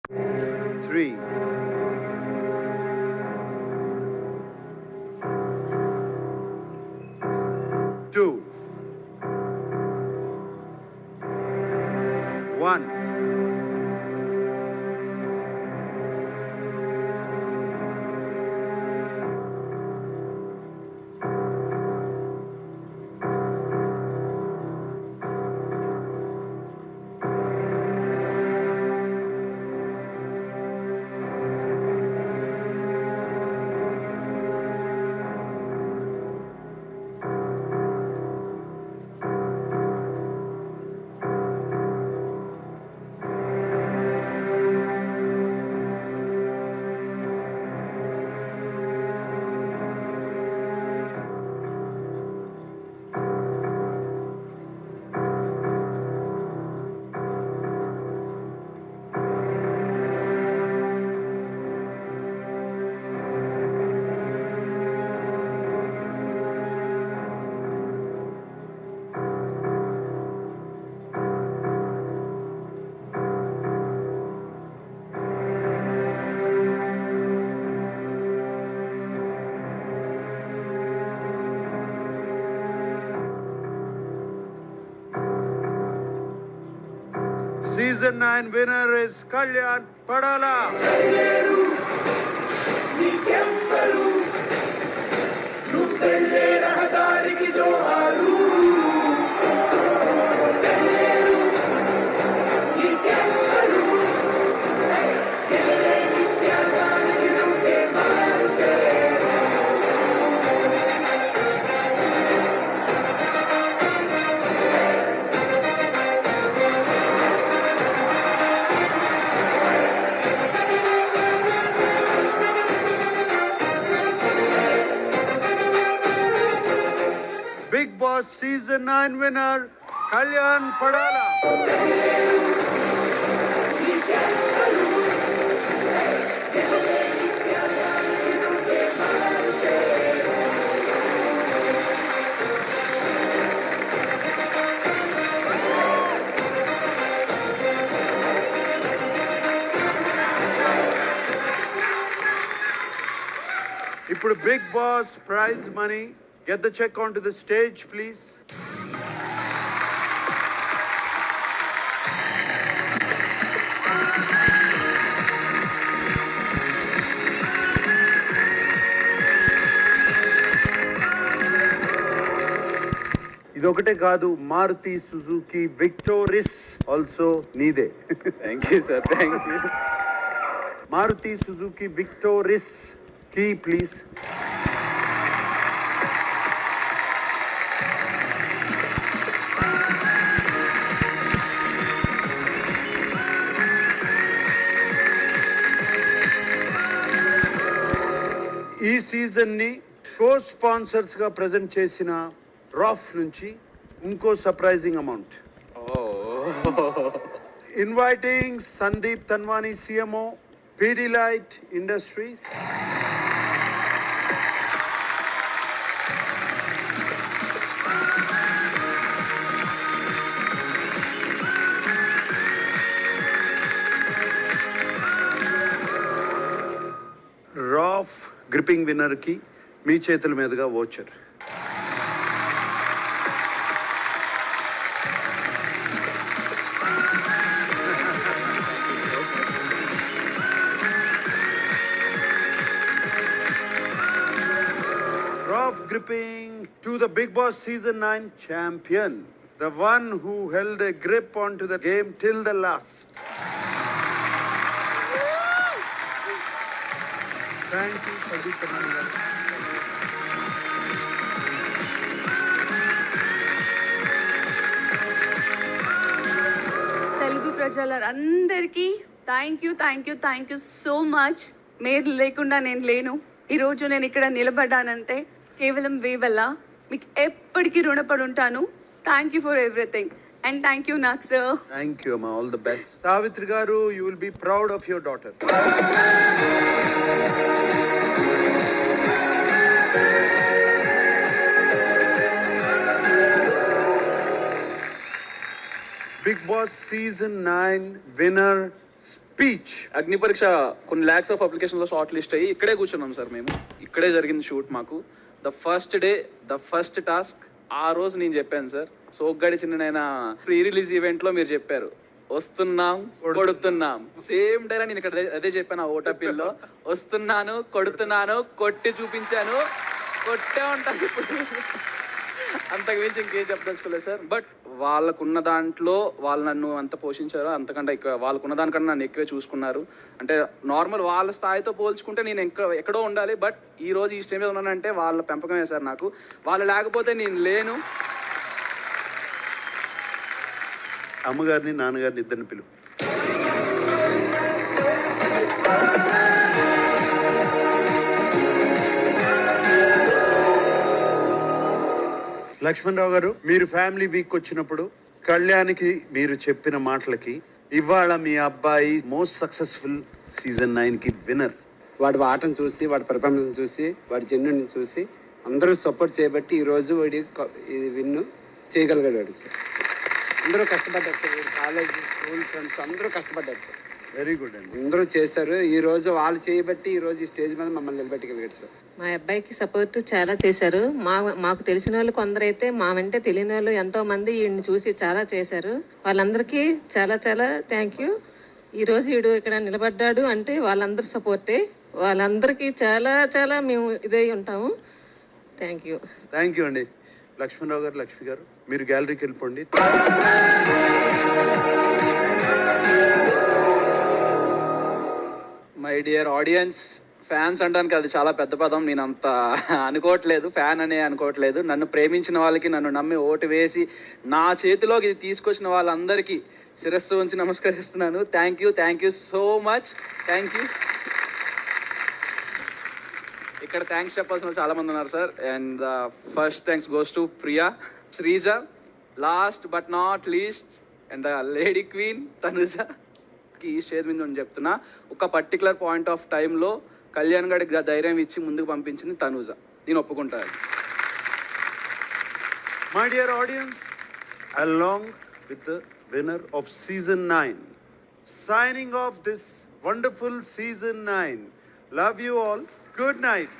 3. 2. 1. Season 9 winner is Kalyan Padala. Big Boss Season 9 winner, Kalyan Padala. ఇప్పుడు Big Boss prize money. Get the check onto the stage, please. ఇదొకటే కాదు, Maruti Suzuki Victoris also నీదే. Thank you sir, thank you. Maruti Suzuki Victoris key please. ఈ season ని co sponsors గా present చేసిన Raff నుంచి ఇంకో surprising amount. Inviting Sandeep Tanwani, CMO, Pidilite Industries. Raff gripping winner కి మీ చేతుల మీదుగా voucher. Raff gripping to the Big Boss Season 9 champion, the one who held a grip onto the game till the last. Thank you, Sandeep Tanwani garu. Telugu ప్రజలందరికీ thank you so much. మీరు లేకుండా నేను లేను. ఈరోజు నేను ఇక్కడ నిలబడ్డానంటే కేవలం మీ వల్ల. మీకు ఎప్పటికీ రుణపడి ఉంటాను. Thank you for everything and thank you నాకు sir. Thank you, Amma. All the best. Savitri garu, you will be proud of your daughter. Big Boss Season 9 winner speech. అగ్ని పరీక్ష కొన్ని ల్యాక్స్ ఆఫ్ అప్లికేషన్లో షార్ట్ లిస్ట్ అయ్యి ఇక్కడే కూర్చున్నాం sir మేము. ఇక్కడే జరిగింది షూట్ మాకు. The first day, the first task ఆ రోజు నేను చెప్పాను సార్. సోగ్గాడి చిన్ననైనా ప్రీ రిలీజ్ ఈవెంట్లో మీరు చెప్పారు వస్తున్నాం కొడుతున్నాం. సేమ్ డే నేను ఇక్కడ అదే చెప్పాను ఆ ఓటపిల్లో. వస్తున్నాను కొడుతున్నాను, కొట్టి చూపించాను, కొట్టే ఉంటాను ఇప్పుడు. అంతకు మించి ఇంకేం చెప్పదలుచుకోలేదు సార్. బట్ వాళ్ళకున్న దాంట్లో వాళ్ళు నన్ను అంత పోషించారో అంతకంటే ఎక్కువ, వాళ్ళకున్న దానికన్నా నన్ను ఎక్కువే చూసుకున్నారు. అంటే నార్మల్ వాళ్ళ స్థాయితో పోల్చుకుంటే నేను ఎక్కడో ఉండాలి. బట్ ఈ రోజు ఈ స్టేజ్ మీద ఉన్నానంటే వాళ్ళ పెంపకమే సార్ నాకు. వాళ్ళు లేకపోతే నేను లేను. అమ్మగారిని నాన్నగారిని ఇద్దరిని పిలువు. లక్ష్మణరావు గారు, మీరు ఫ్యామిలీ వీక్ వచ్చినప్పుడు కళ్యాణ్కి మీరు చెప్పిన మాటలకి ఇవాళ మీ అబ్బాయి మోస్ట్ సక్సెస్ఫుల్ సీజన్ 9కి విన్నర్. వాడి ఆటను చూసి, వాడి పెర్ఫార్మెన్స్ చూసి, వాడి జెన్యున్ చూసి అందరూ సపోర్ట్ చేయబట్టి ఈరోజు వాడి విన్ను చేయగలిగాడు సార్. అందరూ కష్టపడ్డారు సార్. కాలేజ్, స్కూల్ ఫ్రెండ్స్ అందరూ కష్టపడ్డారు సార్. వెరీ గుడ్ అండి. అందరూ చేశారు. ఈ రోజు వాళ్ళు చేయబట్టి ఈ రోజు ఈ స్టేజ్ మీద మమ్మల్ని నిలబెట్టగలిగాడు సార్. మా అబ్బాయికి సపోర్ట్ చాలా చేశారు. మాకు తెలిసిన వాళ్ళు కొందరైతే, మా వెంటే తెలియని వాళ్ళు ఎంతో మంది వీడిని చూసి చాలా చేశారు. వాళ్ళందరికీ చాలా చాలా థ్యాంక్ యూ. ఈరోజు వీడు ఇక్కడ నిలబడ్డాడు అంటే వాళ్ళందరూ సపోర్టే. వాళ్ళందరికీ చాలా చాలా మేము ఇదై ఉంటాము. Thank you. థ్యాంక్ యూ అండి. లక్ష్మణరావు గారు, లక్ష్మి గారు, మీరు గ్యాలరీకి వెళ్ళిపోండి. మై డియర్ ఆడియన్స్, ఫ్యాన్స్ అనడానికి అది చాలా పెద్ద పదం. నేను అంత అనుకోవట్లేదు, ఫ్యాన్ అనే అనుకోవట్లేదు. నన్ను ప్రేమించిన వాళ్ళకి, నన్ను నమ్మి ఓటు వేసి నా చేతిలోకి ఇది తీసుకొచ్చిన వాళ్ళందరికీ శిరస్సు ఉంచి నమస్కరిస్తున్నాను. Thank you so much. Thank you. ఇక్కడ థ్యాంక్స్ చెప్పాల్సిన చాలా మంది ఉన్నారు sir. And first thanks goes to Priya, Sreeja, last but not least and the lady queen Tanuja. ఈ స్టేజ్ మీద నేను చెప్తున్నా, ఒక పర్టికులర్ పాయింట్ ఆఫ్ టైంలో కళ్యాణ్ గడికి ధైర్యం ఇచ్చి ముందుకు పంపించింది తనుజ. నేను ఒప్పుకుంటాను. My dear audience, along with the winner of season 9, signing off this wonderful season 9. Love you all. Good night.